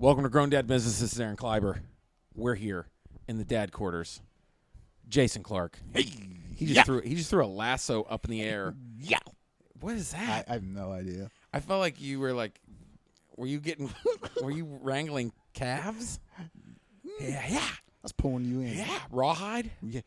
Welcome to Grown Dad Business. This is Aaron Kleiber. We're here in the dad quarters. Jason Clark. Hey, he just threw a lasso up in the air. Yeah. What is that? I have no idea. I felt like you were like, were you wrangling calves? Yeah. I was pulling you in. Yeah. Rawhide? Yeah.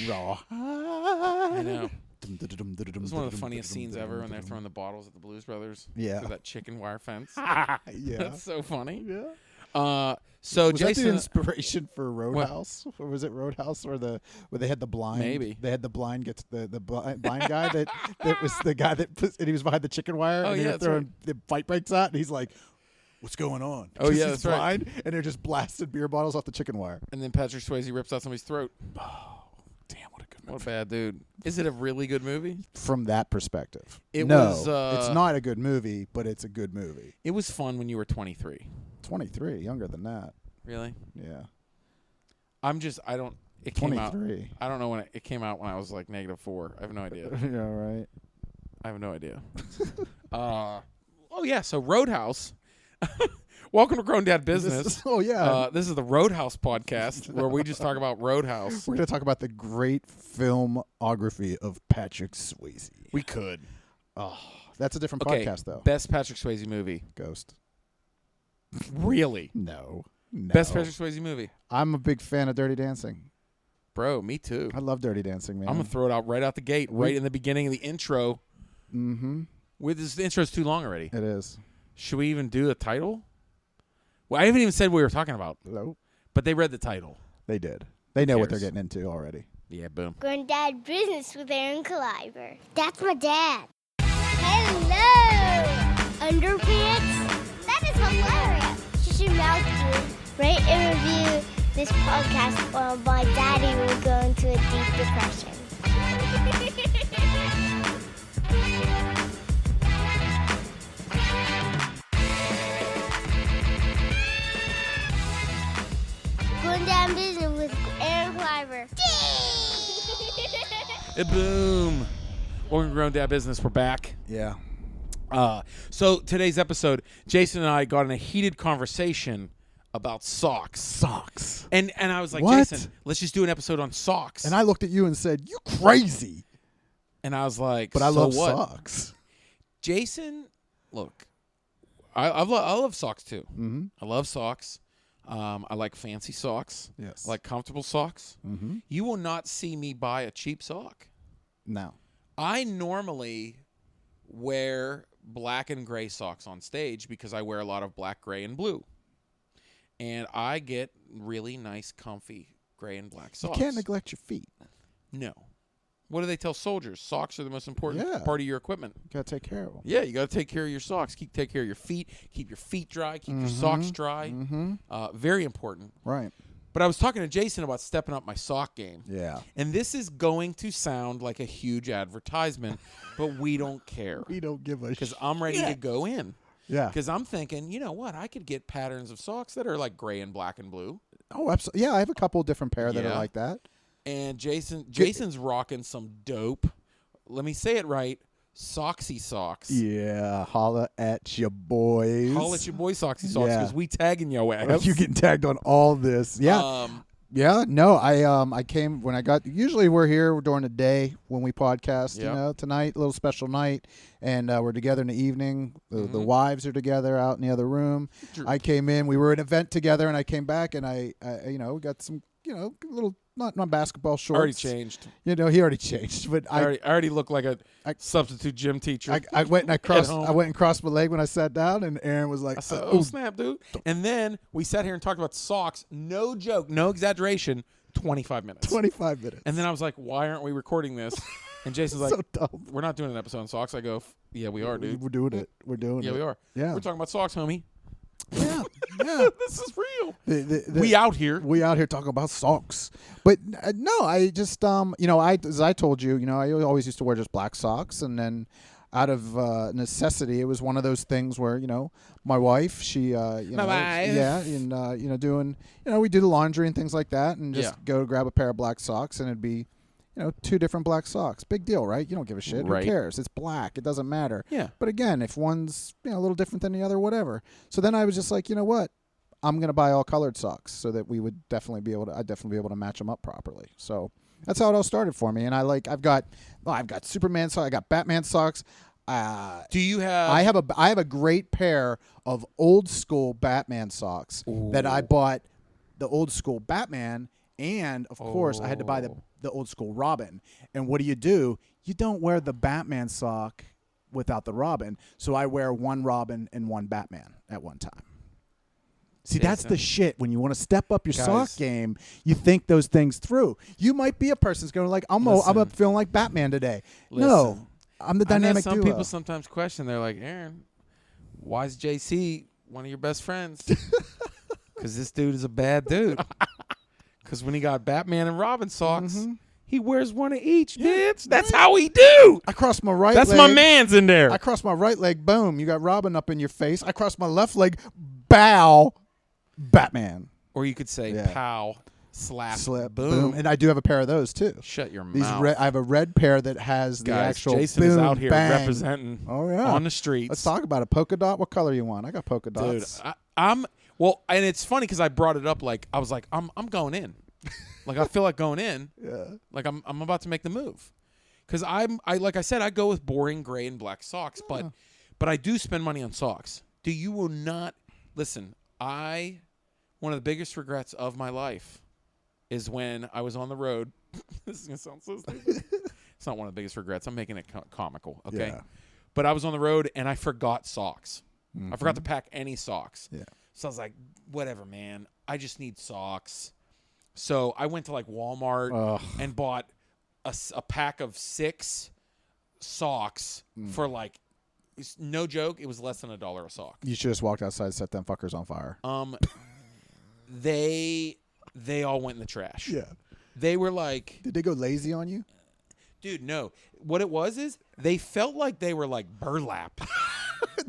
Raw. I know. It was one of the funniest scenes ever when they're throwing the bottles at the Blues Brothers. Yeah. Through that chicken wire fence. Yeah. That's so funny. Yeah. So was Jason, that the inspiration for Roadhouse? Or was it Roadhouse where they had the blind? Maybe they had the blind get the blind guy that was the guy that and he was behind the chicken wire. Oh, and yeah, they're throwing the fight breaks out, and he's like, "What's going on?" Oh yeah, he's that's blind, right. And they're just blasting beer bottles off the chicken wire. And then Patrick Swayze rips out somebody's throat. Oh, damn! What a good movie. What a bad dude. Is it a really good movie? From that perspective, It no, was. it's not a good movie, but it's a good movie. It was fun when you were 23. 23, younger than that. Really? Yeah. It came out. 23. I don't know when it came out when I was like -4. I have no idea. Yeah, right. I have no idea. Oh yeah, so Roadhouse. Welcome to Grown Dad Business. This is the Roadhouse podcast where we just talk about Roadhouse. We're going to talk about the great filmography of Patrick Swayze. We could. Oh, that's a different Okay, podcast, though. best Patrick Swayze movie. Ghost. Really? No. Best Patrick Swayze movie. I'm a big fan of Dirty Dancing. Bro, me too. I love Dirty Dancing, man. I'm going to throw it out right out the gate, right in the beginning of the intro. Mm-hmm. The intro's too long already. It is. Should we even do a title? Well, I haven't even said what we were talking about. Nope. But they read the title. They did. They know what they're cares? getting into already. Yeah, boom. Grown Dad Business with Aaron Kleiber. That's my dad. Hello! Underpants? That is hilarious. You should mouth to rate and review this podcast or my daddy will go into a deep depression. Grown Dad Business with Aaron Kleiber. Boom. Welcome to Grown Dad Business. We're back. Yeah. So today's episode, Jason and I got in a heated conversation about socks. Socks. And I was like, What? Jason, let's just do an episode on socks. And I looked at you and said, "You crazy." And I was like, But I so love what? socks. Jason, look, I love socks too. Mm-hmm. I love socks. I like fancy socks. Yes. I like comfortable socks. Mm-hmm. You will not see me buy a cheap sock. No. I normally wear black and gray socks on stage because I wear a lot of black, gray, and blue. And I get really nice, comfy gray and black socks. You can't neglect your feet. No. What do they tell soldiers? Socks are the most important Yeah. part of your equipment. You got to take care of them. Yeah, you got to take care of your socks. Take care of your feet. Keep your feet dry. Keep your socks dry. Mm-hmm. Very important. Right. But I was talking to Jason about stepping up my sock game. Yeah. And this is going to sound like a huge advertisement, but we don't care. We don't give a Because I'm ready to go in. Yeah. Because I'm thinking, you know what? I could get patterns of socks that are like gray and black and blue. Oh, absolutely. Yeah, I have a couple different pair that Yeah. are like that. And Jason's rocking some dope. Let me say it right. Soxy Socks. Yeah. Holla at your boys. Call it your boy Soxy Socks because we tagging your ass. You getting tagged on all this. Yeah. Yeah, no, I came when I got. Usually we're here during the day when we podcast. Yep. You know, tonight a little special night, and we're together in the evening. The wives are together out in the other room. True. I came in. We were at an event together, and I came back, and I we got some little not basketball shorts. Already changed. You know, he already changed, but I already look like a substitute gym teacher. I went and home. I went and crossed my leg when I sat down, and Aaron was like, I said, "Oh snap, dude!" And then we sat here and talked about socks. No joke, no exaggeration. 25 minutes. 25 minutes. And then I was like, "Why aren't we recording this?" And Jason's like, so dumb. "We're not doing an episode on socks." I go, "Yeah, we are, dude. We're doing it. We're doing it. Yeah, we are. Yeah. We're talking about socks, homie. Yeah, yeah. This is real. We out here. We out here talking about socks. But no, I just as I told you, I always used to wear just black socks, and then out of necessity, it was one of those things where my wife, she wife. yeah, and doing we do the laundry and things like that, and just go grab a pair of black socks, and it'd be 2 different black socks. Big deal, right? You don't give a shit. Right. Who cares? It's black. It doesn't matter. Yeah. But again, if one's a little different than the other, whatever. So then I was just like, you know what? I'm gonna buy all colored socks so that we would definitely be able to match them up properly. So that's how it all started for me. And I've got Superman socks. I got Batman socks. Do you have? I have a great pair of old school Batman socks that I bought. The old school Batman, and of course I had to buy the old school Robin. And what do? You don't wear the Batman sock without the Robin. So I wear one Robin and one Batman at one time. See, that's the shit. When you want to step up your sock game, you think those things through. You might be a person who's going like, I'm up feeling like Batman today. No, I'm the dynamic duo. Some people sometimes question. They're like, Aaron, why is JC one of your best friends? Because this dude is a bad dude. Because when he got Batman and Robin socks, he wears one of each, bitch. That's how he do. I cross my right leg. That's my man's in there. I cross my right leg, boom. You got Robin up in your face. I cross my left leg, bow, Batman. Or you could say pow, slap, boom. And I do have a pair of those, too. Shut your mouth. I have a red pair that has the actual Jason boom, is out here bang. representing on the streets. Let's talk about it. Polka dot? What color you want? I got polka dots. Dude, I'm... Well, and it's funny because I brought it up like I was like I'm going in, like I feel like going in, like I'm about to make the move, because like I said I go with boring gray and black socks, but I do spend money on socks. You will not listen. One of the biggest regrets of my life is when I was on the road. This is gonna sound so stupid. It's not one of the biggest regrets. I'm making it comical, okay? Yeah. But I was on the road and I forgot socks. I forgot to pack any socks. Yeah. So I was like, whatever, man. I just need socks. So I went to like Walmart and bought a pack of 6 socks for like, no joke, it was less than $1 a sock. You should just walked outside and set them fuckers on fire. They all went in the trash. Yeah. They were like... Did they go lazy on you? Dude, no. What it was is they felt like they were like burlap.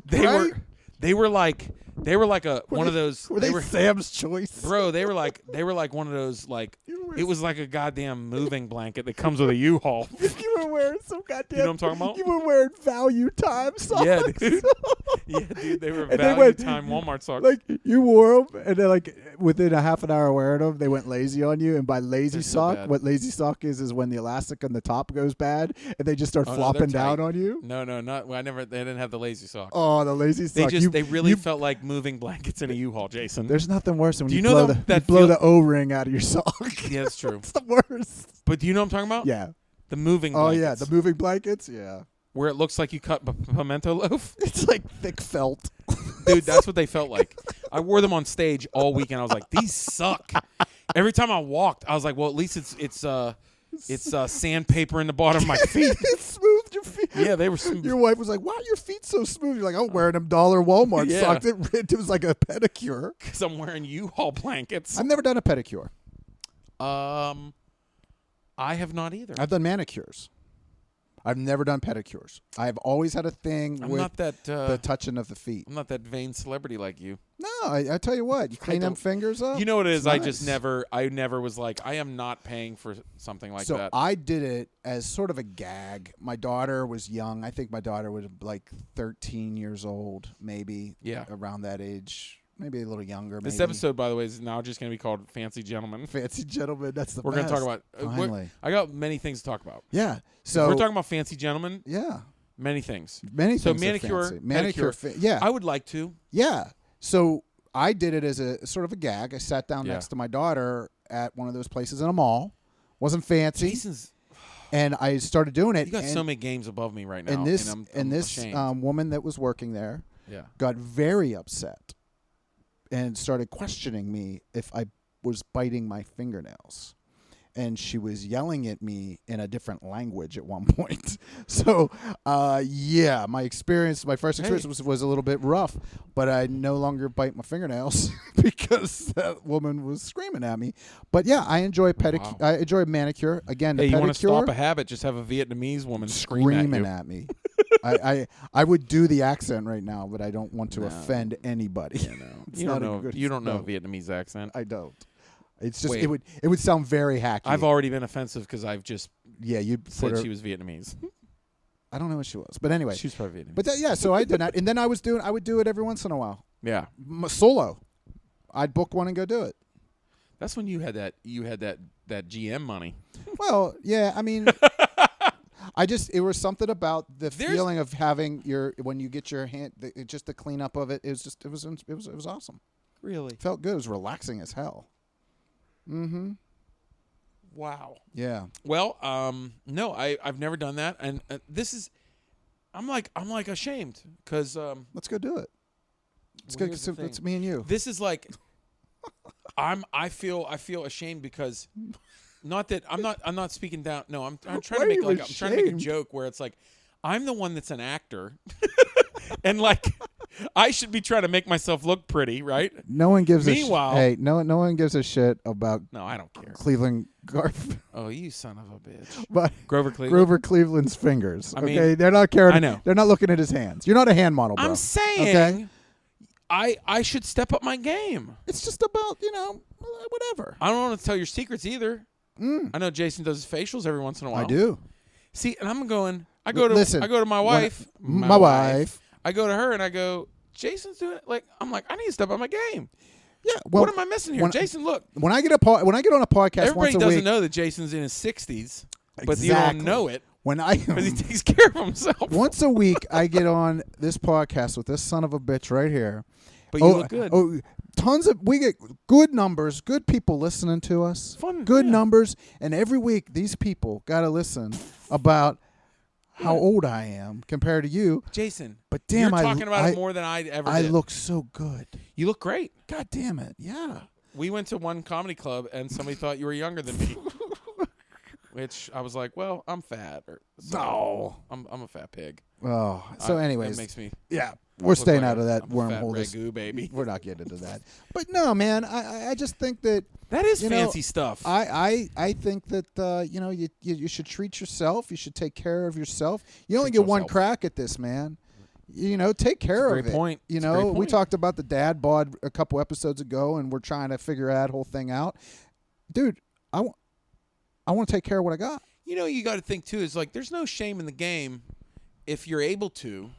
They were like one of those. Were they Sam's Choice? Bro, they were like one of those like it was like a goddamn moving blanket that comes with a U-Haul. You were wearing some goddamn. You know what I'm talking about? You were wearing value time socks. Yeah, dude. Yeah, dude. They were value time Walmart socks. Like you wore them, and then like within a half an hour of wearing them, they went lazy on you. And by lazy sock, what lazy sock is when the elastic on the top goes bad, and they just start flopping down on you. No, not. They didn't have the lazy sock. Oh, the lazy sock. They really felt like moving blankets in a U-Haul, Jason. There's nothing worse than when you blow the O-ring out of your sock. Yeah, that's true. It's the worst. But do you know what I'm talking about? Yeah. The moving blankets. Oh, yeah, the moving blankets, yeah. Where it looks like you cut pimento loaf. It's like thick felt. Dude, that's what they felt like. I wore them on stage all weekend. I was like, these suck. Every time I walked, I was like, well, at least it's sandpaper in the bottom of my feet. It smoothed your feet. Yeah, they were smooth. Your wife was like, why are your feet so smooth? You're like, I'm wearing them $1 Walmart socks. It was like a pedicure. Because I'm wearing U-Haul blankets. I've never done a pedicure. I have not either. I've done manicures. I've never done pedicures. I've always had a thing with the touching of the feet. I'm not that vain celebrity like you. No, I tell you what. You clean them fingers up. You know what it is? Nice. I never was like, I am not paying for something like that. So I did it as sort of a gag. My daughter was young. I think my daughter was like 13 years old, maybe. Yeah. Around that age. Maybe a little younger. This episode, by the way, is now just going to be called Fancy Gentlemen. Fancy Gentlemen. That's the We're going to talk about... Finally. I got many things to talk about. Yeah. So we're talking about Fancy Gentlemen. Yeah. Many things. Many so things. So manicure. Yeah. I would like to. Yeah. So I did it as a sort of a gag. I sat down next to my daughter at one of those places in a mall. Wasn't fancy. Jason's... And I started doing it. You got so many games above me right now. And this, I'm this woman that was working there got very upset and started questioning me if I was biting my fingernails. And she was yelling at me in a different language at one point. So, my first experience was a little bit rough, but I no longer bite my fingernails because that woman was screaming at me. But yeah, I enjoy pedicure. Wow. I enjoy manicure. Again, the pedicure. You want to stop a habit, just have a Vietnamese woman screaming at me. I would do the accent right now, but I don't want to offend anybody. Yeah, no. You don't know a Vietnamese accent. I don't. It's just Wait. it would sound very hacky. I've already been offensive because I've just you said put her, she was Vietnamese. I don't know what she was, but anyway. She was probably Vietnamese. But so I did that, and then I would do it every once in a while, yeah. Solo. I'd book one and go do it. That's when you had that GM money. Well, yeah, I mean, it was something about the feeling of having when you get your hand, just the cleanup of it. It was awesome. Really? It felt good. It was relaxing as hell. Mm-hmm. Wow. Yeah. Well, no, I've never done that, and this is, I'm like ashamed because Let's go do it. Let's go. It's me and you. This is like, I feel ashamed because, not that I'm not speaking down. No, I'm trying to make I'm trying to make a joke where it's like, I'm the one that's an actor, and like, I should be trying to make myself look pretty, right? No one gives Meanwhile, no one gives a shit about no, I don't care. Cleveland Garf. Oh, you son of a bitch. But Grover Cleveland's fingers. I mean, okay, they're not caring. I know. They're not looking at his hands. You're not a hand model, bro. I'm saying, okay? I should step up my game. It's just about whatever. I don't want to tell your secrets either. I know Jason does his facials every once in a while. I do. See, and I'm going. I go to my wife. My wife. I go to her and I go, Jason's doing it. Like, I'm like, I need to step up my game. Yeah. Well, what am I missing here? Jason, look. When I get on a podcast, everybody once a doesn't week, know that Jason's in his 60s, but Exactly. you don't know it because he takes care of himself. once a week, I get on this podcast with this son of a bitch right here. But you look good. We get good numbers, good people listening to us. Fun, good yeah. numbers, and every week these people got to listen about how old I am compared to you. Jason, but damn, you're talking about it more than I ever did. I look so good. You look great. God damn it. Yeah. We went to one comedy club and somebody thought you were younger than me. Which I was like, well, I'm fat. No. I'm a fat pig. Oh. So anyways. That makes me. Yeah. We're staying like out of that I'm wormhole. A fat ragu, baby. We're not getting into that. But no, man, I just think that is fancy stuff. I think that you should treat yourself. You should take care of yourself. You only get one crack at this, man. Take care of it. Great point. We talked about the dad bod a couple episodes ago, and we're trying to figure that whole thing out. Dude, I want to take care of what I got. You got to think too. Is like, there's no shame in the game if you're able to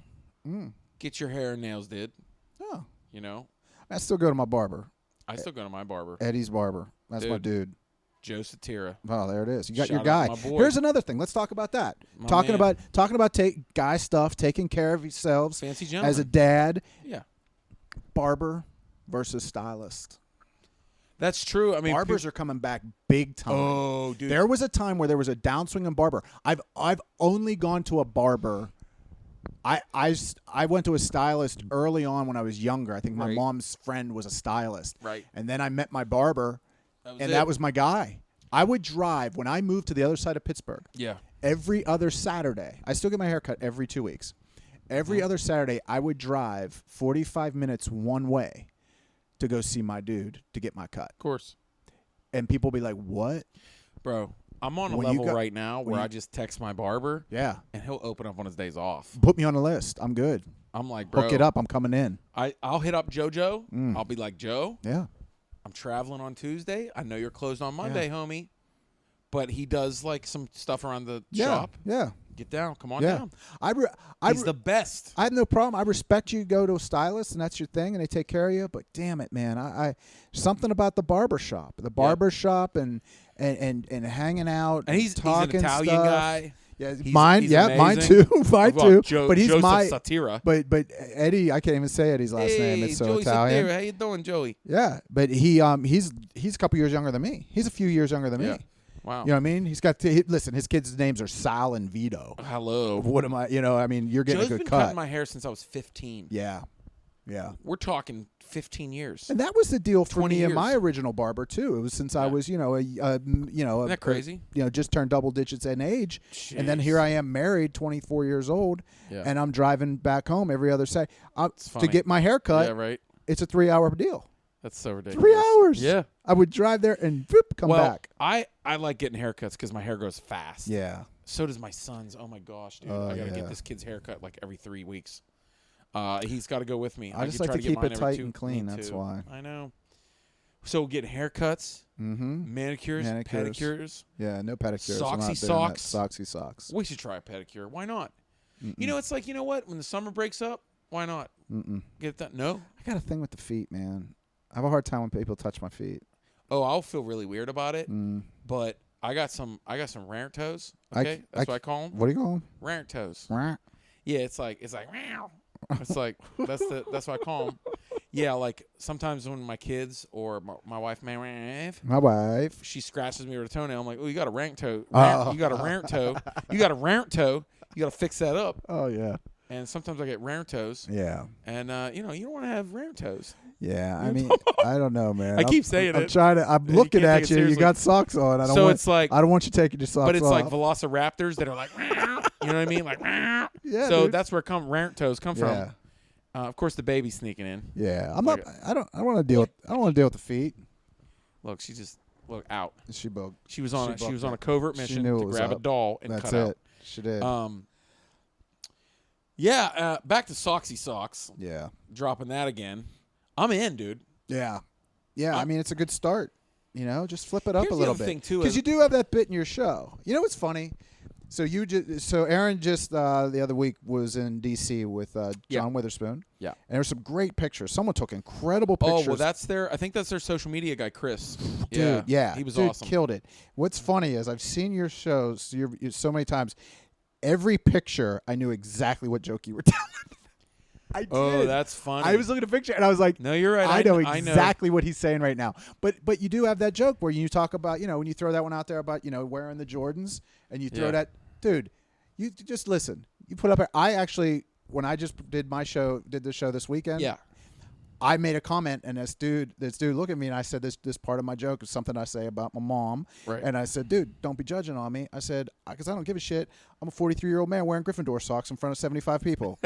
get your hair and nails did. Oh, I still go to my barber. I still go to my barber. Eddie's barber. That's my dude. Joe Satira. Oh, there it is. You got Shout your out guy. my boy. Here's another thing. Let's talk about that. Talking about guy stuff, taking care of yourselves. Fancy gentleman. As a dad. Yeah. Barber versus stylist. That's true. I mean, barbers are coming back big time. Oh, dude. There was a time where there was a downswing in barber. I've only gone to a barber. I went to a stylist early on when I was younger. I think my mom's friend was a stylist. Right. And then I met my barber, that was my guy. I would drive when I moved to the other side of Pittsburgh. Yeah. Every other Saturday. I still get my hair cut every 2 weeks. Every other Saturday, I would drive 45 minutes one way to go see my dude to get my cut. Of course. And people be like, what? Bro, I'm on a level right now where I just text my barber. Yeah. And he'll open up on his days off. Put me on the list. I'm good. I'm like, bro. Hook it up. I'm coming in. I'll hit up JoJo. I'll be like, Joe. Yeah. I'm traveling on Tuesday. I know you're closed on Monday, homie. But he does like some stuff around the shop. Yeah. Get down. Come on down. He's the best. I have no problem. I respect you go to a stylist and that's your thing and they take care of you. But damn it, man. I something about the barber shop. The barber shop and hanging out. And he's talking an Italian stuff. guy. Yeah, he's mine amazing. too. Mine too. But he's Joseph my Satira. But Eddie, I can't even say Eddie's last name. It's so Joey Italian. Satira. How you doing, Joey? Yeah, but he's a couple years younger than me. He's a few years younger than me. Wow. You know what I mean? He's got listen. His kids' names are Sal and Vito. Hello. What am I? I mean, you're getting Joe's a good been cut. cutting my hair since I was 15. Yeah. We're talking 15 years. And that was the deal for me 20 and my years. original barber too. It was since I was, Isn't that crazy? Just turned double digits in age, Jeez. and then here I am married, 24 years old, and I'm driving back home every other Saturday to get my hair cut. Yeah, right. It's a 3-hour deal. That's so ridiculous. 3 hours. Yeah. I would drive there and come back. I like getting haircuts because my hair grows fast. Yeah. So does my son's. Oh my gosh, dude! I gotta get this kid's haircut like every 3 weeks. He's got to go with me. I just like try to get keep mine it every tight 2. and clean. Me That's too. why. I know. So getting haircuts, Mm-hmm. manicures, pedicures. Yeah, no pedicures. I'm Soxy not doing Socks. that. Soxy Socks. We should try a pedicure. Why not? Mm-mm. You know, it's like, you know what? When the summer breaks up, why not? Mm-mm. Get that? No? I got a thing with the feet, man. I have a hard time when people touch my feet. Oh, I'll feel really weird about it. Mm. But I got some rare toes. Okay, that's what I call them. What do you call them? Rare toes. Rah. Yeah, it's like meow. It's like that's what I call them. Yeah, like sometimes when my kids or my wife, My wife. she scratches me with a toenail. I'm like, oh, you got a rank toe. Oh. You got a rare toe. You got a rare toe. You got to fix that up. Oh yeah. And sometimes I get rare toes. Yeah. And you don't want to have rare toes. Yeah. I mean, I don't know, man. I keep saying I'm it. trying to. I'm You looking can't take at it you. You seriously. got socks on. I don't So want. it's like, I don't want you taking your socks off. but it's like velociraptors that are like, you know what I mean? Like, Yeah. so dude. that's where rare toes come Yeah. from. Of course, the baby's sneaking in. Yeah. I'm Like not. I don't want to deal with. I don't want to deal with the feet. Look, she just out. She bugged. She was on She a covert She mission knew to it was grab a up. doll and That's cut it. out. She did. Yeah, back to Soxy Socks. Yeah. Dropping that again. I'm in, dude. Yeah. Yeah. I mean, it's a good start. You know, just flip it up Here's a the little other bit. thing, too, Because is- you do have that bit in your show. You know what's funny? So Aaron just the other week was in D.C. with John Witherspoon. Yeah. And there were some great pictures. Someone took incredible pictures. Oh, well, I think that's their social media guy, Chris. Dude, yeah. He was Dude, awesome. killed it. What's funny is I've seen your shows so many times. Every picture, I knew exactly what joke you were telling. I did. Oh, that's funny. I was looking at a picture and I was like, No, you're right. I know I know. exactly what he's saying right now. But you do have that joke where you talk about, when you throw that one out there about, wearing the Jordans and you throw Yeah. that, dude, you just listen. You put up, I actually, when I just did the show this weekend. Yeah. I made a comment, and this dude looked at me, and I said, this part of my joke is something I say about my mom. Right. And I said, dude, don't be judging on me. I said, because I don't give a shit. I'm a 43-year-old man wearing Gryffindor socks in front of 75 people.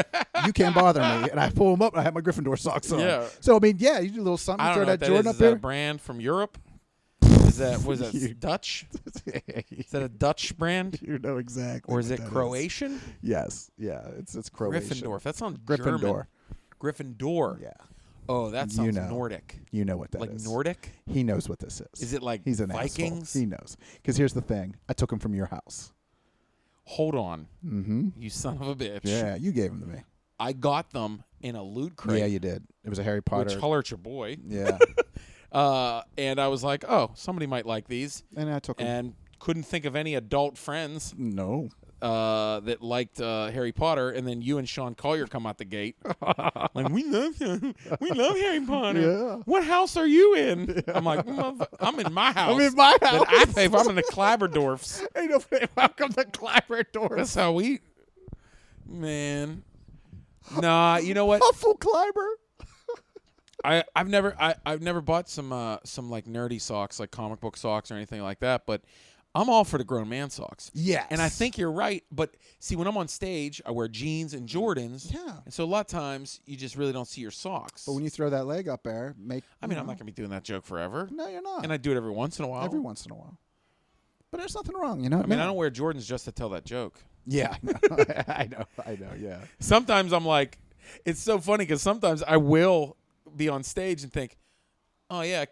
You can't bother me. And I pull them up, and I have my Gryffindor socks on. Yeah. So, I mean, yeah, you do a little something. I Throw don't know that what Jordan that up is. Is that there. a brand from Europe? Was that Dutch? Is that a Dutch brand? You know exactly. Or is what it that Croatian? Yes. Yeah. It's Croatian. Gryffindor. That sounds Gryffindor. German. Gryffindor. Yeah. Oh, that sounds know. Nordic. You know what that Like is. Nordic? He knows what this is. Is it like He's an Vikings? asshole. He knows. Because here's the thing. I took him from your house. Hold on. Mm-hmm. You son of a bitch. Yeah, you gave them to me. I got them in a loot crate. Yeah, you did. It was a Harry Potter. Which hollered your boy. Yeah. And I was like, oh, somebody might like these. And I took them. And couldn't think of any adult friends No. that liked Harry Potter. And then you and Sean Collier come out the gate. Like, we love him. We love Harry Potter. Yeah. What house are you in? I'm like, I'm in my house. I'm in my house. That I pay for. I'm in the Kleiberdorfs. Ain't nobody welcome to Kleiber doors. That's how we... Man. Nah, you know what? Huffle Kleiber. I've never bought some like nerdy socks, like comic book socks or anything like that, but I'm all for the grown man socks. Yes. And I think you're right, but see, when I'm on stage, I wear jeans and Jordans. Yeah. And so a lot of times you just really don't see your socks. But when you throw that leg up there, I'm not going to be doing that joke forever. No, you're not. And I do it every once in a while. Every once in a while. But there's nothing wrong, you know? I mean, I don't wear Jordans just to tell that joke. Yeah. I know, yeah. Sometimes I'm like, it's so funny because sometimes I will be on stage and think, oh, yeah,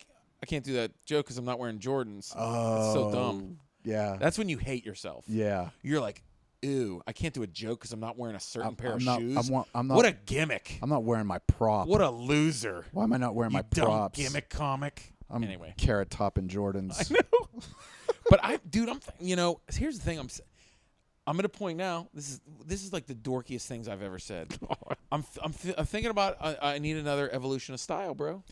I can't do that joke because I'm not wearing Jordans. Oh. It's so dumb. Yeah. That's when you hate yourself. Yeah. You're like, ew, I can't do a joke because I'm not wearing a certain pair of not- shoes. I'm not- What a gimmick. I'm not wearing my prop. What a loser. Why am I not wearing You my dumb props? gimmick comic. I'm Anyway. Carrot Top and Jordans. I know. But here's the thing. I'm at a point now. This is like the dorkiest things I've ever said. I'm thinking about I need another evolution of style, bro.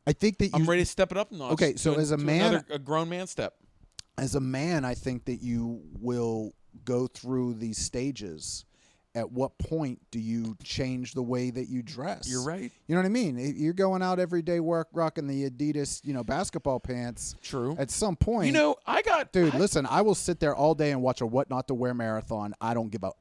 I think that I'm ready to step it up a notch. Okay, so as a man- a grown man step. as a man, I think that you will go through these stages. At what point do you change the way that you dress? You're right. You know what I mean? If you're going out every day rocking the Adidas, basketball pants. True. At some point, Dude, listen, I will sit there all day and watch a What Not to Wear marathon. I don't give a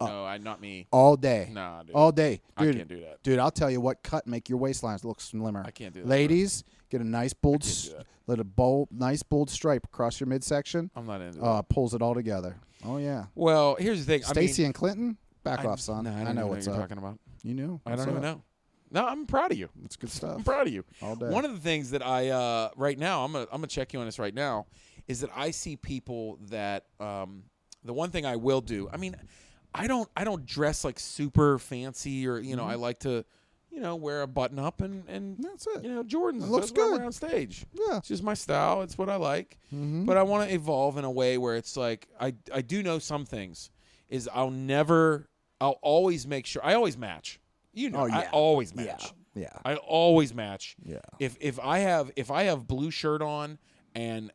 No, not me. all day. Nah, dude. All day. Dude, I can't do that. Dude, I'll tell you what, make your waistlines look slimmer. I can't do that. Ladies, get a nice bold, do that. nice bold stripe across your midsection. I'm not into that. Pulls it all together. Oh yeah. Well, here's the thing. Stacey and Clinton, back off, son. No, I don't know even what's what up. you're talking about. You knew. I don't even know. No, I'm proud of you. It's good stuff. I'm proud of you. All day. One of the things that I right now, I'm gonna check you on this right now, is that I see people that the one thing I will do. I mean, I don't dress like super fancy or I like to wear a button up and That's it. Jordans. It looks That's what I good. wear on stage. Yeah. It's just my style. It's what I like. Mm-hmm. But I want to evolve in a way where it's like I do know some things is I'll always make sure I always match. Oh, yeah. I always match. Yeah. I always match. Yeah. If I have blue shirt on and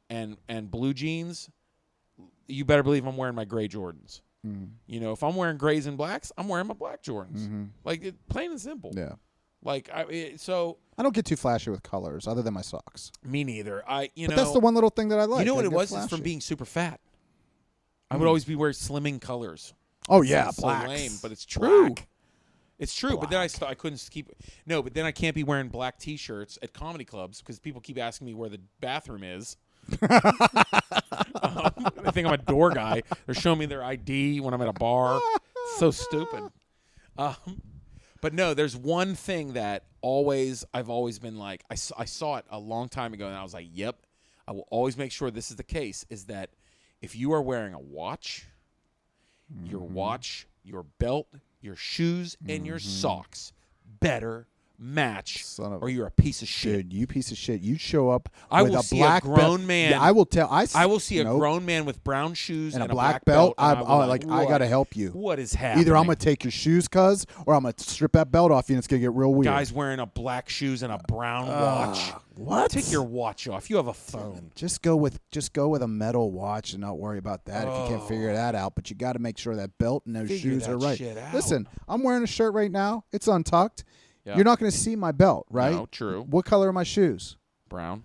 blue jeans, you better believe I'm wearing my gray Jordans. Mm. If I'm wearing grays and blacks, I'm wearing my black Jordans. Mm-hmm. Like plain and simple. Yeah. Like I don't get too flashy with colors other than my socks. Me neither. But that's the one little thing that I like. You know what I it get was? flashy. It's from being super fat. I would always be wearing slimming colors. Oh yeah, so black. lame, but it's true. Black. It's true, but then I couldn't keep. No, but then I can't be wearing black T-shirts at comedy clubs because people keep asking me where the bathroom is. They think I'm a door guy. They're showing me their ID when I'm at a bar. So stupid. But no, there's one thing that I've always been like. I saw it a long time ago, and I was like, "Yep, I will always make sure this is the case." Is that if you are wearing a watch, your watch, your belt, your shoes, and your socks better match, or you're a piece of shit. Dude, you piece of shit. You show up I with will a see black a grown man. Yeah, I will tell. I will see a nope. grown man with brown shoes and and a black belt. and I got to help you. What is happening? Either I'm going to take your shoes, cuz, or I'm going to strip that belt off you and it's going to get real weird. Guys wearing a black shoes and a brown watch. What? Take your watch off. You have a phone. Just go with a metal watch and not worry about that if you can't figure that out. But you got to make sure that belt and those Figure shoes that are right. shit out. Listen, I'm wearing a shirt right now. It's untucked. Yeah. You're not going to see my belt, right? No, true. What color are my shoes? Brown.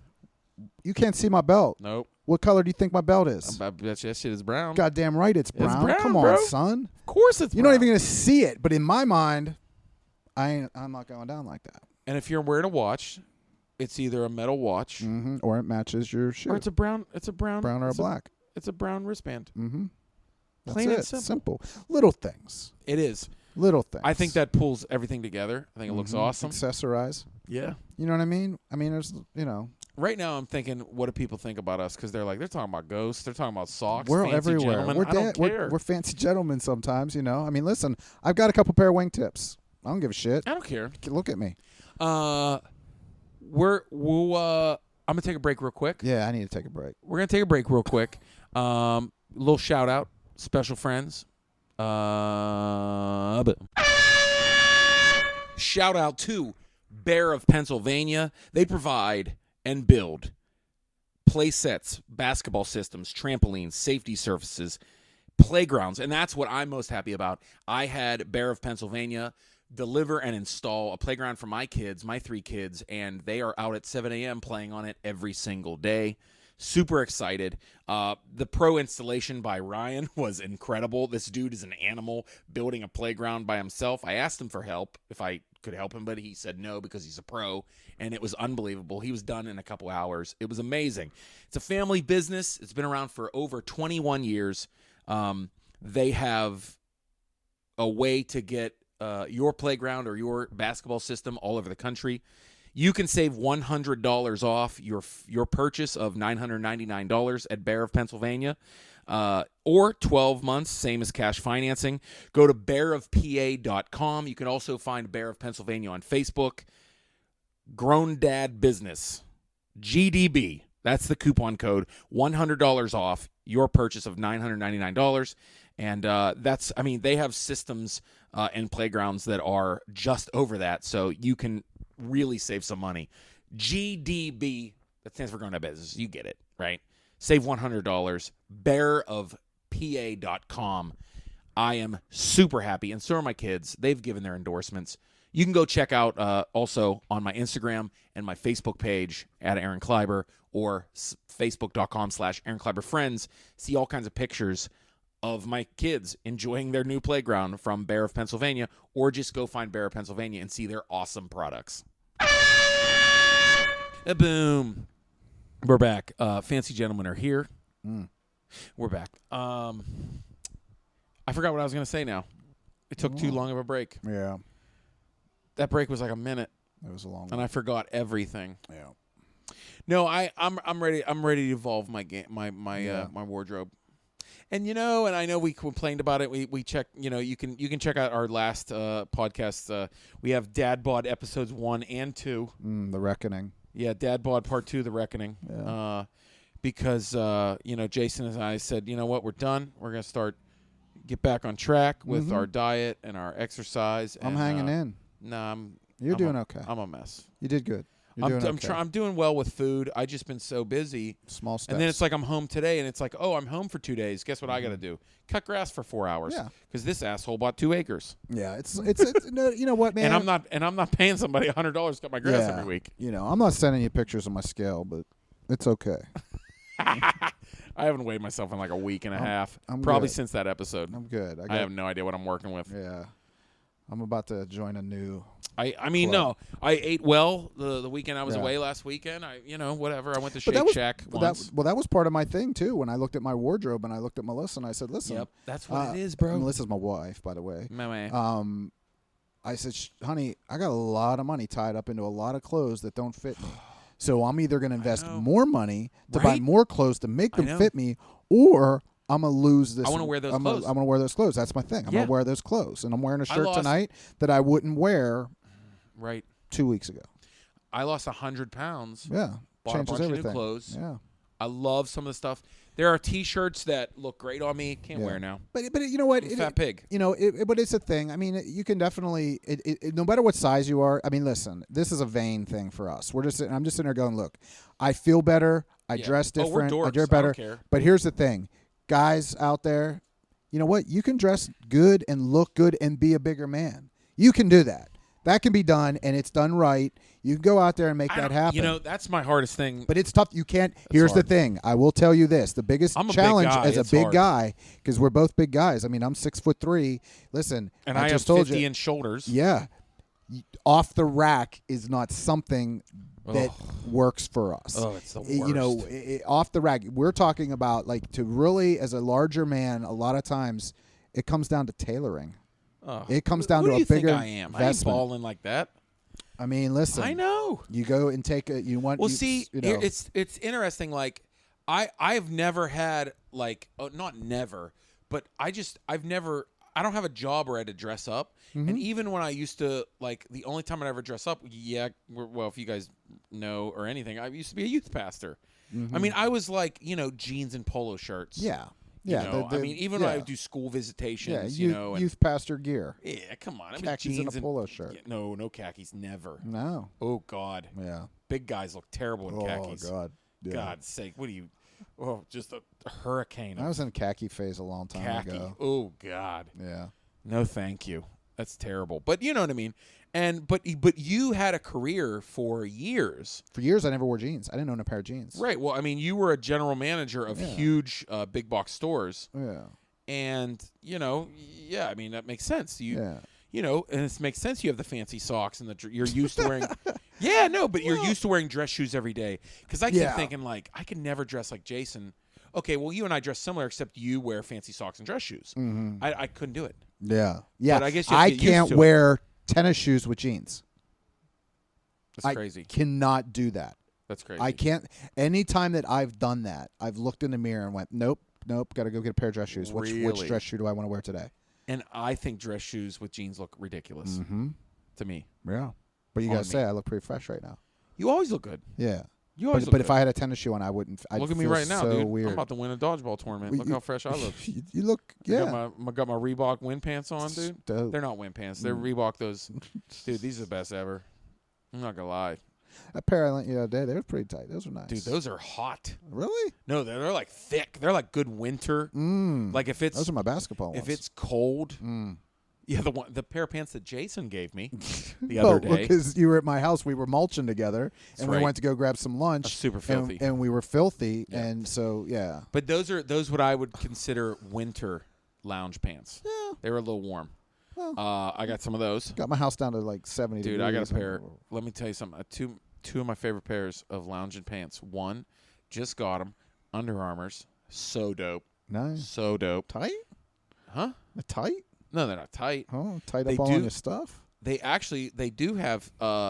You can't see my belt. Nope. What color do you think my belt is? I bet you that shit is brown. Goddamn right, it's brown. brown, Come bro. on, son. Of course it's You're brown. not even going to see it, but in my mind, I'm not going down like that. And if you're wearing a watch, it's either a metal watch Mm-hmm. Or it matches your shoe. or it's a brown. Brown or a black. It's a brown wristband. Mm-hmm. Plain and That's it. simple. Little things. It is. Little things. I think that pulls everything together. I think it looks awesome. Accessorize. Yeah. You know what I mean? I mean, there's, Right now, I'm thinking, what do people think about us? Because they're talking about ghosts. They're talking about socks. we're fancy everywhere. Gentlemen. I don't care. We're fancy gentlemen sometimes, I mean, listen, I've got a couple pair of wingtips. I don't give a shit. I don't care. Look at me. I'm gonna take a break real quick. Yeah, I need to take a break. We're gonna take a break real quick. Little shout out, special friends. Shout out to Bear of Pennsylvania. They provide and build play sets, basketball systems, trampolines, safety surfaces, playgrounds, and that's what I'm most happy about. I had Bear of Pennsylvania deliver and install a playground for my kids, my 3 kids, and they are out at 7 a.m. playing on it every single day. Super excited. The pro installation by Ryan was incredible. This dude is an animal building a playground by himself. I asked him for help, if I could help him, but he said no because he's a pro, and it was unbelievable. He was done in a couple hours. It was amazing. It's a family business. It's been around for over 21 years. They have a way to get your playground or your basketball system all over the country. You can save $100 off your purchase of $999 at Bear of Pennsylvania, or 12 months, same as cash financing. Go to bearofpa.com. You can also find Bear of Pennsylvania on Facebook. Grown Dad Business, GDB. That's the coupon code. $100 off your purchase of $999. And they have systems and playgrounds that are just over that, so you can really save some money. GDB, that stands for Grown Up Business. You get it, right? Save $100. Bearofpa.com. I am super happy, and so are my kids. They've given their endorsements. You can go check out also on my Instagram and my Facebook page at Aaron Kleiber, or facebook.com/Aaron Kleiber Friends. See all kinds of pictures of my kids enjoying their new playground from Bear of Pennsylvania, or just go find Bear of Pennsylvania and see their awesome products. Boom. We're back. Fancy gentlemen are here. We're back. I forgot what I was going to say now. It took too long of a break. Yeah. That break was like a minute, It was a long and one. I forgot everything. Yeah. No, I'm ready. I'm ready to evolve my my wardrobe. And and I know we complained about it. We checked. You can check out our last podcast. We have Dad Bod episodes 1 and 2. The Reckoning. Yeah, Dad Bod Part 2, The Reckoning. Yeah. Because Jason and I said, you know what, we're done. We're gonna get back on track with our diet and our exercise. I'm and, hanging in. Nah, You're doing okay. I'm a mess. You did good. You're doing okay. I'm doing well with food. I just been so busy. Small steps. And then it's like I'm home today, and it's like, oh, I'm home for 2 days. Guess what I got to do? Cut grass for 4 hours. Yeah. Because this asshole bought 2 acres. Yeah, it's no, you know what, man? And I'm not paying somebody $100 to cut my grass every week. I'm not sending you pictures of my scale, but it's okay. I haven't weighed myself in like a week and a half. I'm probably good. since that episode. I'm good. I have no idea what I'm working with. Yeah. I'm about to join a new I mean, club. no. I ate well the weekend I was Yeah. away last weekend. Whatever. I went to Shake Shack once. That was part of my thing too. When I looked at my wardrobe and I looked at Melissa and I said, "Listen, Yep, that's what it is, bro." Melissa's my wife, by the way. My man. I said, "Honey, I got a lot of money tied up into a lot of clothes that don't fit me. So I'm either going to invest more money to buy Right? more clothes to make them know. fit me, or I'm going to lose this. I wanna wear those clothes. I'm going to wear those clothes. That's my thing. I'm going Yeah. to wear those clothes. And I'm wearing a I shirt lost- tonight that I wouldn't wear Right. 2 weeks ago. I lost 100 pounds. Yeah. Bought a Changes bunch everything. of new clothes. Yeah. I love some of the stuff. There are T-shirts that look great on me. Can't Yeah. wear now. But you know what? I'm a fat pig. But it's a thing. I mean, you can definitely no matter what size you are. I mean, listen, this is a vain thing for us. I'm just sitting there going, look, I feel better. I Yeah. dress Oh, we're different. I dorks. dress I don't better. care. But here's the thing, guys out there, you know what? You can dress good and look good and be a bigger man. You can do that. That can be done, and it's done right. You can go out there and make that happen. That's my hardest thing. But it's tough. You can't. Here's the hard. thing. I will tell you this: the biggest I'm a big challenge guy. as a It's big hard. guy, because we're both big guys. I mean, I'm 6'3". Listen, and I just have told 50 you. inch shoulders. Yeah, off the rack is not something that works for us. Oh, it's the worst. You know, off the rack. We're talking about like to really, as a larger man, a lot of times it comes down to tailoring. Oh. It comes down Who to do a you think bigger I am. I ain't investment. balling like that. I mean, listen. I know. You go and take a. You want. Well, you, see, you know, here, it's interesting. Like, I've never had like not never, but I've never. I don't have a job where I had to dress up, and even when I used to, like, the only time I'd ever dress up, well, if you guys know or anything, I used to be a youth pastor. I mean, I was like, jeans and polo shirts. Yeah. You Yeah. know? I mean, even when I would do school visitations, and, youth pastor gear. yeah, come on. I mean, Khakis jeans and a polo shirt. Yeah, no khakis, never. No. Oh, God. Yeah. Big guys look terrible in khakis. Oh God. Yeah. God's sake, what are you? Oh, just a hurricane. I was in khaki phase a long time khaki. ago. Oh God. Yeah. No, thank you. That's terrible. But you know what I mean. And but you had a career for years. For years, I never wore jeans. I didn't own a pair of jeans. Right. Well, I mean, you were a general manager of huge big box stores. Yeah. And yeah. I mean, that makes sense. Yeah. And it makes sense. You have the fancy socks and you're used to wearing. Yeah, no, but you're used to wearing dress shoes every day. Because I keep thinking, like, I could never dress like Jason. Okay, well, you and I dress similar, except you wear fancy socks and dress shoes. Mm-hmm. I couldn't do it. Yeah. Yeah. But I guess you have to get used can't to it. wear tennis shoes with jeans. That's crazy. Cannot do that. That's crazy. I can't. Anytime that I've done that, I've looked in the mirror and went, nope, got to go get a pair of dress shoes. Which Really? dress shoe do I want to wear today? And I think dress shoes with jeans look ridiculous to me. Yeah. But you On got to me. say, I look pretty fresh right now. You always look good. Yeah. You always But look if good. I had a tennis shoe on, I wouldn't. I'd Look at me feel right now, so dude. Weird. I'm about to win a dodgeball tournament. Well, Look you- how fresh I look. You look, yeah. Got my Reebok wind pants on, dude. Dope. They're not wind pants. They're Reebok those. Dude, these are the best ever. I'm not gonna lie. A pair I lent you the other day, they were pretty tight. Those were nice. Dude, those are hot. Really? No, they're like thick. They're like good winter. Like if it's Those are my basketball ones. if it's cold. Yeah, the pair of pants that Jason gave me the other day. Because you were at my house, we were mulching together, and we right. went to go grab some lunch. Super filthy. And we were filthy, Yeah. and so yeah. But those what I would consider winter lounge pants. Yeah. They were a little warm. Well. I got some of those. Got my house down to like 70 Dude, degrees. I got a pair. Let me tell you something. Two of my favorite pairs of lounging pants. One, just got them. Under Armour's. So dope. Nice. So dope. Tight? Huh? Tight? No, they're not tight. Oh, tight They up all do- on your stuff? they do have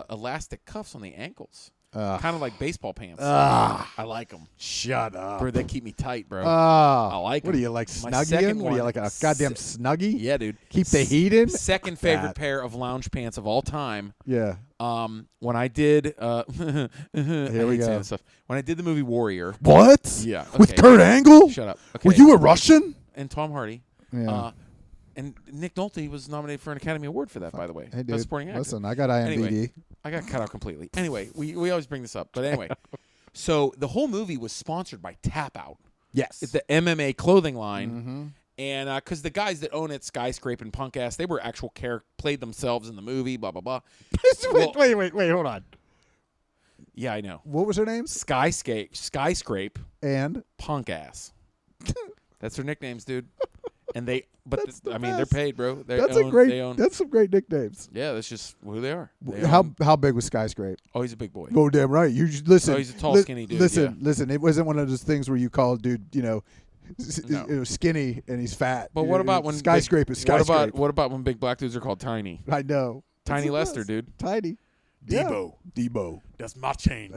elastic cuffs on the ankles. Kind of like baseball pants. I like them. Shut up. Bro, they keep me tight, bro. I like 'em. What do you like, My Snuggie? second What do you one- like, a goddamn Snuggie? Yeah, dude. Keep the heat in? Second favorite pair of lounge pants of all time. Yeah. When I did Here we go. stuff. When I did the movie Warrior. What? Yeah. With okay. Kurt Angle? Shut up. Okay. Were you a Russian? And Tom Hardy. Yeah. And Nick Nolte was nominated for an Academy Award for that, by the way. Hey, Best dude. supporting actor. Listen, I got IMDb. Anyway, I got cut out completely. Anyway, we always bring this up. But anyway, so the whole movie was sponsored by Tap Out. Yes. It's the MMA clothing line. Mm-hmm. And because the guys that own it, Skyscrape and Punk Ass, they were actual played themselves in the movie, blah, blah, blah. wait, hold on. Yeah, I know. What was her name? Skyscrape, And? Punk Ass. That's their nicknames, dude. And they, but That's the I mean, they're best. paid, bro. That's some great nicknames. Yeah, that's just who they are. They How own- big was Skyscrape? Oh, he's a big boy. Oh, damn right. You listen. Oh, he's a tall, skinny dude. Listen. It wasn't one of those things where you call dude, No. skinny and he's fat. But what about when Skyscrape is Skyscrape? What about when big black dudes are called tiny? I know. Tiny That's the Lester, best. dude. Tiny. Deebo. Yeah. Deebo. That's my chain.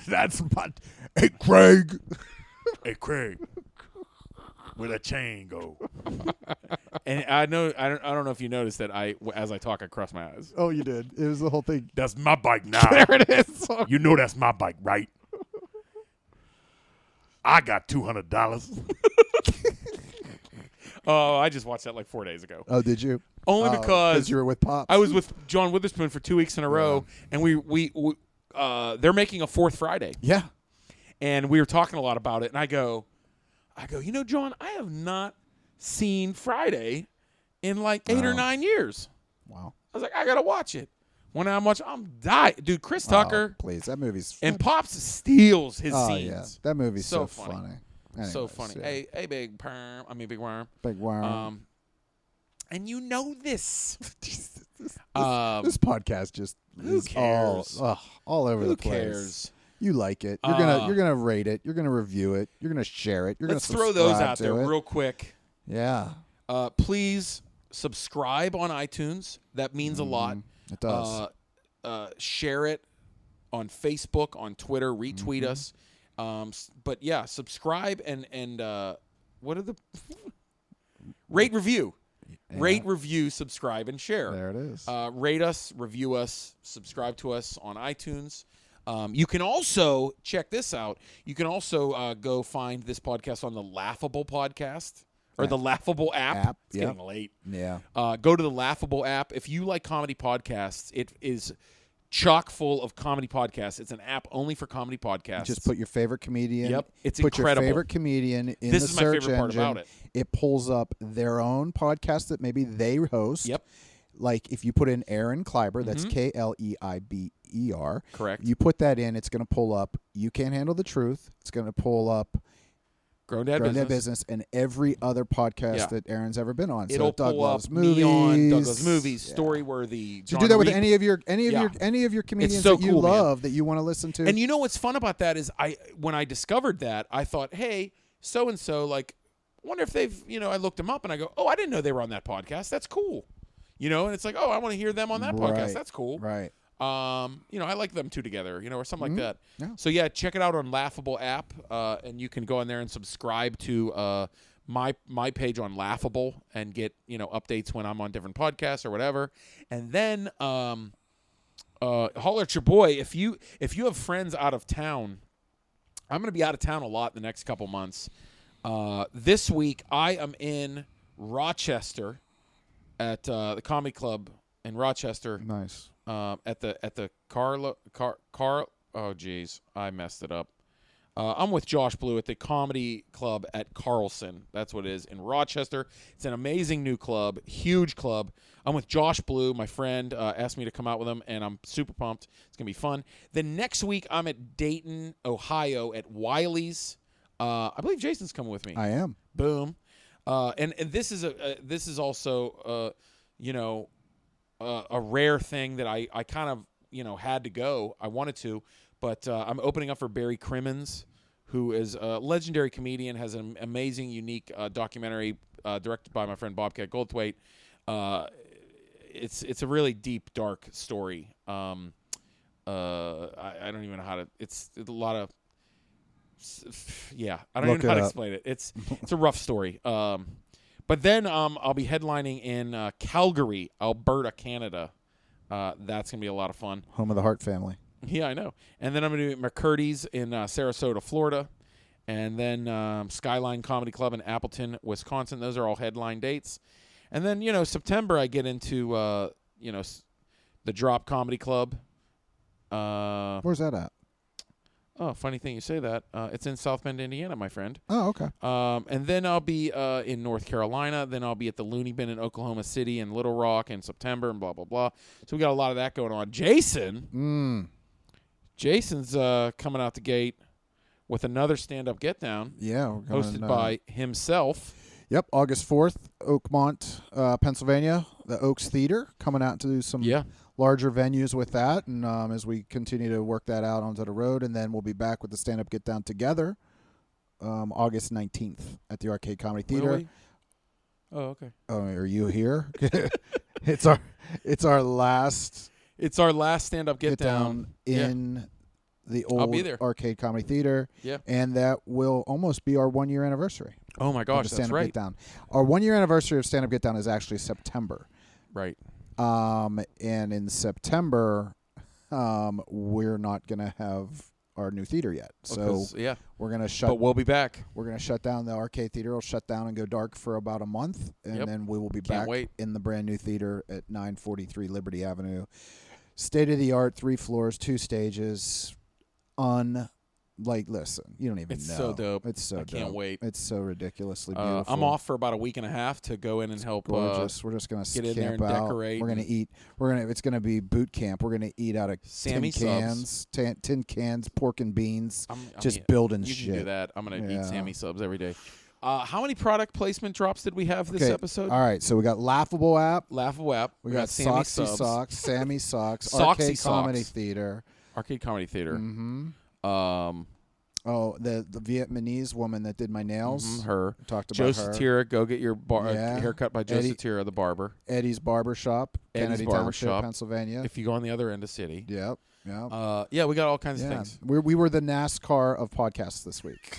That's my. Hey, Craig. Hey, Craig. Where that chain go? And I don't know if you noticed that as I talk, I cross my eyes. Oh, you did. It was the whole thing. That's my bike now. There it is. You know that's my bike, right? I got $200. Oh, I just watched that like 4 days ago. Oh, did you? Only because you were with Pops. I was with John Witherspoon for 2 weeks in a row, and we they're making a fourth Friday, Yeah. and we were talking a lot about it. And I go, John, I have not seen Friday in like 8 or 9 years. Wow. I was like, I gotta watch it. When I'm watching, I'm dying, dude. Chris Tucker Oh, please, that movie's. and Pops steals his oh scenes. yeah, that movie's so So funny. Anyways, So funny. yeah. Hey, big perm. I mean, big worm. Big worm. And you know this. this podcast just Who is cares? all over Who the place. cares? You like it. You're gonna rate it. You're gonna review it. You're gonna share it. You're Let's gonna throw those subscribe out to there it. real quick. Yeah, Please subscribe on iTunes. That means a lot. it does. Share it on Facebook, on Twitter. Retweet Mm-hmm. us. But yeah, subscribe and what are the rate, review, rate, review, subscribe, and share. There it is. Rate us, review us, subscribe to us on iTunes. You can also check this out. You can also go find this podcast on the Laughable podcast or the Laughable app. It's yep. getting late. Yeah. Go to the Laughable app. If you like comedy podcasts, it is chock full of comedy podcasts. It's an app only for comedy podcasts. Just put your favorite comedian. Yep, it's put incredible. your favorite comedian in This the is my search favorite part engine. about it. It pulls up their own podcast that maybe they host. Yep. Like if you put in Aaron Kleiber, that's Kleiber. Correct. You put that in, it's going to pull up You Can't Handle the Truth. It's going to pull up Grown Dad Grown Business. Dad Business and every other podcast Yeah. that Aaron's ever been on. It'll so Doug pull up Loves me Movies. on Doug Loves Movies, Yeah. Storyworthy. So John do that with Reed. any of your Yeah. comedians so that you cool, man. love that you want to listen to. And you know what's fun about that is when I discovered that, I thought, hey, so and so, like, I wonder if they've, I looked them up and I go, oh, I didn't know they were on that podcast. That's cool. And it's like, oh, I want to hear them on that podcast. That's cool. Right. I like them two together, or something like that. Yeah. So yeah, check it out on Laughable app, and you can go in there and subscribe to my page on Laughable and get updates when I'm on different podcasts or whatever. And then holler at your boy if you have friends out of town. I'm going to be out of town a lot the next couple months. This week I am in Rochester at the Comedy Club in Rochester. Nice. At the Car. Oh geez, I messed it up. I'm with Josh Blue at the Comedy Club at Carlson. That's what it is in Rochester. It's an amazing new club, huge club. I'm with Josh Blue, my friend. Asked me to come out with him, and I'm super pumped. It's gonna be fun. Then next week I'm at Dayton, Ohio at Wiley's. I believe Jason's coming with me. I am. Boom. And this is also a rare thing that I kind of had to go. I wanted to, but I'm opening up for Barry Crimmins, who is a legendary comedian, has an amazing, unique documentary directed by my friend Bobcat Goldthwait. it's a really deep, dark story. I don't even know how to. It's a lot of. Yeah, I don't even know how to explain it. It's a rough story. But then I'll be headlining in Calgary, Alberta, Canada. That's gonna be a lot of fun. Home of the Hart family. Yeah, I know. And then I'm going to do McCurdy's in Sarasota, Florida. And then Skyline Comedy Club in Appleton, Wisconsin. Those are all headline dates. And then, September I get into, the Drop Comedy Club. Where's that at? Oh, funny thing you say that. It's in South Bend, Indiana, my friend. Oh, okay. And then I'll be in North Carolina. Then I'll be at the Looney Bin in Oklahoma City and Little Rock in September and blah, blah, blah. So we got a lot of that going on. Jason's coming out the gate with another stand-up get-down. Yeah. We're hosted by himself. Yep, August 4th, Oakmont, Pennsylvania, the Oaks Theater, coming out to do some larger venues with that. And as we continue to work that out onto the road, and then we'll be back with the stand-up get-down together August 19th at the Arcade Comedy Theater. Oh, okay. Oh, are you here? It's our last... It's our last stand-up get-down in the old Arcade Comedy Theater. Yeah. And that will almost be our 1-year anniversary. Oh, my gosh, that's right. Get-down. Our 1-year anniversary of stand-up get-down is actually September. Right. And in September, we're not going to have our new theater yet. So we're going to shut. But we'll be back. We're going to shut down the Arcade Theater. It'll shut down and go dark for about a month. And then we will be back in the brand new theater at 943 Liberty Avenue. State-of-the-art, 3 floors, 2 stages. Listen, you don't even know. It's so dope. It's so dope. I can't wait. It's so ridiculously beautiful. I'm off for about a week and a half to go in and help. Gorgeous. We're just gonna get in there and decorate. We're gonna eat. It's gonna be boot camp. We're gonna eat out of tin cans, pork and beans. Building you shit. You can do that. I'm gonna eat Sammy subs every day. How many product placement drops did we have this episode? All right, so we got Laughable app. We got Sammy Soxy Socks, Sammy Socks, Soxy Arcade Socks. Comedy Theater. Arcade Comedy Theater. Mm-hmm. The Vietnamese woman that did my nails. Her. We talked about Joe her. Satira. Go get your haircut by Joe Satira, the barber. Eddie's Barber Shop, Kennedy Township, Shop. Pennsylvania. If you go on the other end of city. Yep. Yeah, we got all kinds of things. We were the NASCAR of podcasts this week.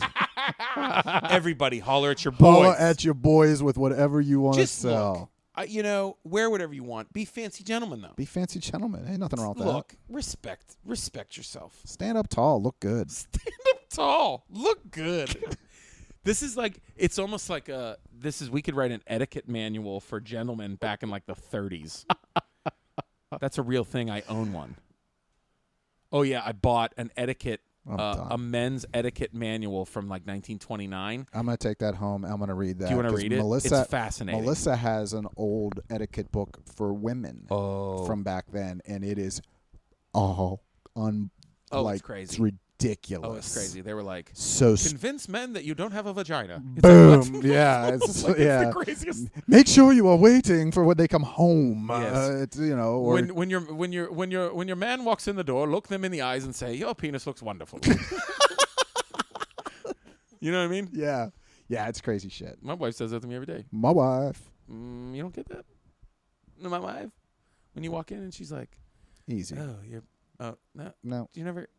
Everybody, holler at your boys. Holler at your boys with whatever you want to sell. Look, wear whatever you want. Be fancy gentlemen, though. Be fancy gentlemen. Ain't nothing wrong with that. Look, respect yourself. Stand up tall. Look good. Stand up tall. Look good. This is like, it's almost like we could write an etiquette manual for gentlemen back in like the 30s. That's a real thing. I own one. Oh, yeah. I bought an etiquette, a men's etiquette manual from like 1929. I'm going to take that home. I'm going to read that. Do you want to read it? It's fascinating. Melissa has an old etiquette book for women from back then, and it is all it's crazy. It's ridiculous. Oh, it's crazy. They were like, so convince men that you don't have a vagina. Boom. Yeah. It's the craziest. Make sure you are waiting for when they come home. Yes. When your man walks in the door, look them in the eyes and say, your penis looks wonderful. You know what I mean? Yeah. Yeah, it's crazy shit. My wife says that to me every day. My wife. You don't get that? No, my wife. When you walk in and she's like, easy. Oh, you're. Oh, no. No. You never.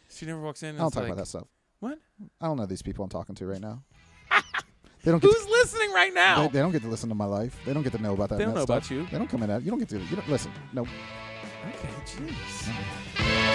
She never walks in. And I don't talk about that stuff. What? I don't know these people I'm talking to right now. Who's listening right now? They don't get to listen to my life. They don't get to know about that. They don't know stuff. about you. They don't come in at. You don't get to. You don't listen. No. Okay, jeez.